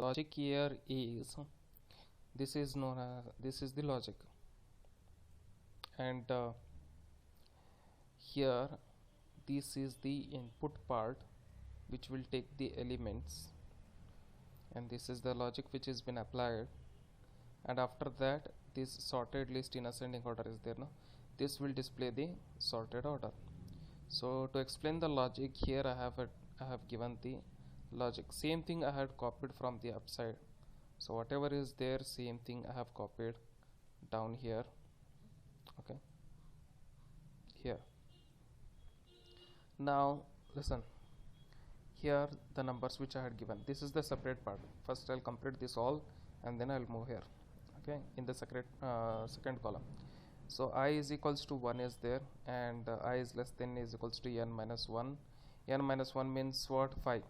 logic here is, this is known as, this is the logic, and here this is the input part which will take the elements, and this is the logic which has been applied, and after that this sorted list in ascending order is there. No, this will display the sorted order. So to explain the logic here, I have given the logic. Same thing I had copied from the upside. So whatever is there, same thing I have copied down here. Okay, here. Now listen, here the numbers which I had given, this is the separate part. First I'll complete this all and then I'll move here. Okay, in the second column. So I is equals to 1 is there, and I is less than is equals to n minus 1. N minus 1 means what? 5.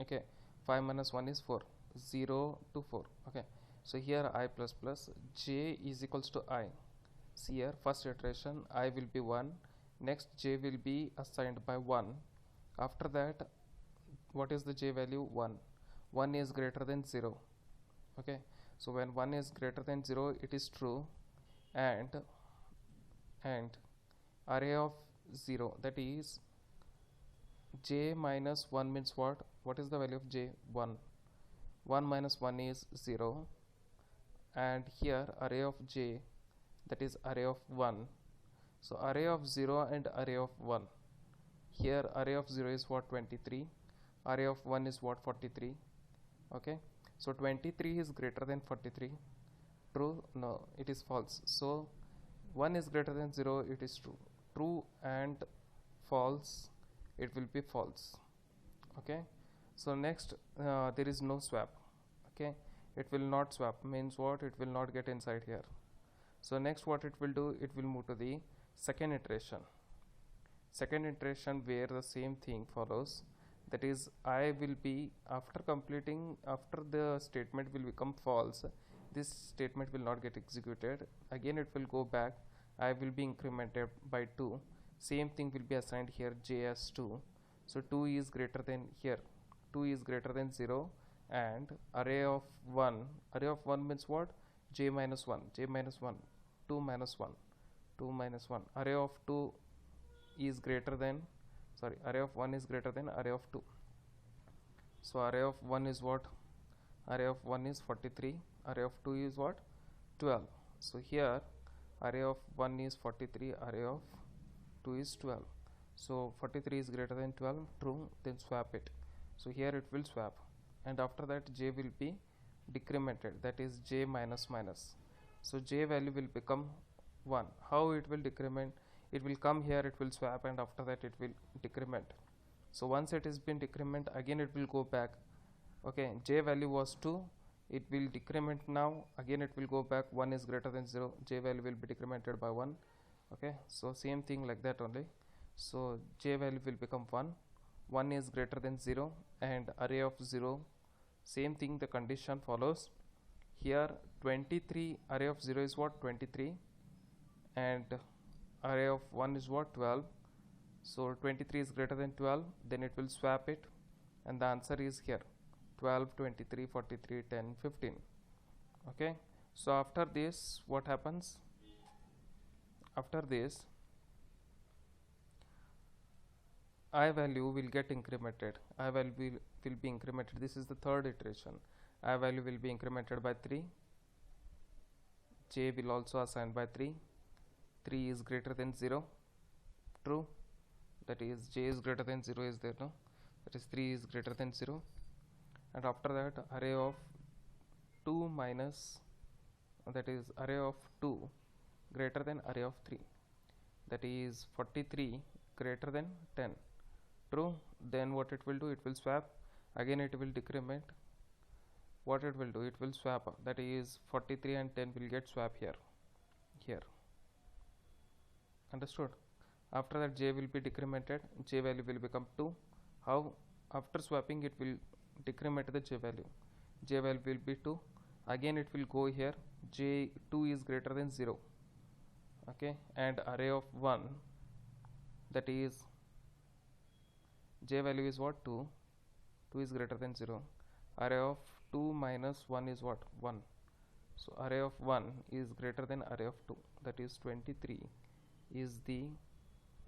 Okay, 5 minus 1 is 4. 0 to 4. Okay, so here I plus plus j is equals to I. See here, first iteration I will be 1, next j will be assigned by 1. After that, what is the j value? 1. 1 is greater than 0. Okay, so when 1 is greater than 0, it is true, and array of 0, that is j minus 1 means what? What is the value of j? 1. 1 minus 1 is 0, and here array of j, that is array of 1. So array of 0 and array of 1. Here array of 0 is what? 23. Array of 1 is what? 43. Okay, so 23 is greater than 43. True? No, it is false. So 1 is greater than 0, it is true. True and false, it will be false. Okay, so next there is no swap. Okay, it will not swap means what? It will not get inside here. So next what it will do, it will move to the second iteration. Second iteration where the same thing follows, that is I will be, after completing, after the statement will become false, this statement will not get executed. Again it will go back, I will be incremented by 2. Same thing will be assigned here, j as 2. So 2 is greater than, here 2 is greater than 0, and array of 1, array of 1 means what? J minus 1, j minus 1, 2 minus 1, 2 minus 1. Array of 2 is greater than, sorry, array of 1 is greater than array of 2. So array of 1 is what? Array of 1 is 43, array of 2 is what? 12. So here array of 1 is 43, array of 2 is 12. So 43 is greater than 12, true, then swap it. So here it will swap, and after that j will be decremented, that is j minus minus. So j value will become 1. How it will decrement? It will come here, it will swap, and after that it will decrement. So once it has been decrement, again it will go back. Okay, j value was 2, it will decrement now, again it will go back, 1 is greater than 0, j value will be decremented by 1. Okay, so same thing like that only. So j value will become 1, 1 is greater than 0, and array of 0, same thing, the condition follows. Here 23, array of 0 is what? 23, and array of 1 is what? 12. So 23 is greater than 12, then it will swap it, and the answer is here, 12, 23, 43, 10, 15. Okay, so after this what happens? After this I value will get incremented, I value will be incremented. This is the third iteration. I value will be incremented by 3, j will also assigned by 3. 3 is greater than 0, true, that is j is greater than 0 is there, no, that is 3 is greater than 0. And after that array of 2 minus, that is array of 2 greater than array of 3, that is 43 greater than 10, true, then what it will do, it will swap, again it will decrement. What it will do, it will swap, that is 43 and 10 will get swap here. Understood? After that j will be decremented, j value will become 2. How? After swapping it will decrement the j value, j value will be 2, again it will go here, j2 is greater than 0. Okay, and array of 1, that is j value is what? 2, 2 is greater than 0, array of 2 minus 1 is what? 1. So array of 1 is greater than array of 2, that is 23 is the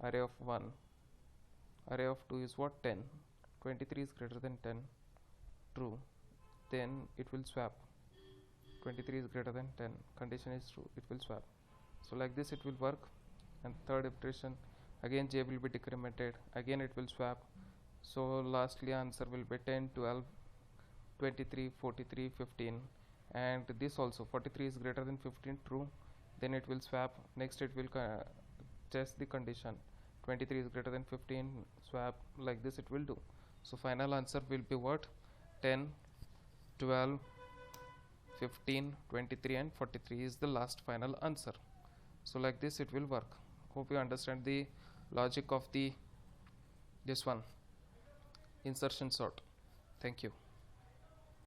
array of 1. Array of 2 is what? 10. 23 is greater than 10, true, then it will swap. 23 is greater than 10, condition is true, it will swap. So like this it will work. And third iteration, again j will be decremented, again it will swap. So lastly answer will be 10, 12, 23, 43, 15, and this also 43 is greater than 15, true, then it will swap. Next it will test the condition, 23 is greater than 15, swap. Like this it will do. So final answer will be what? 10, 12, 15, 23 and 43 is the last final answer. So like this it will work. Hope you understand the logic of this one, insertion sort. Thank you.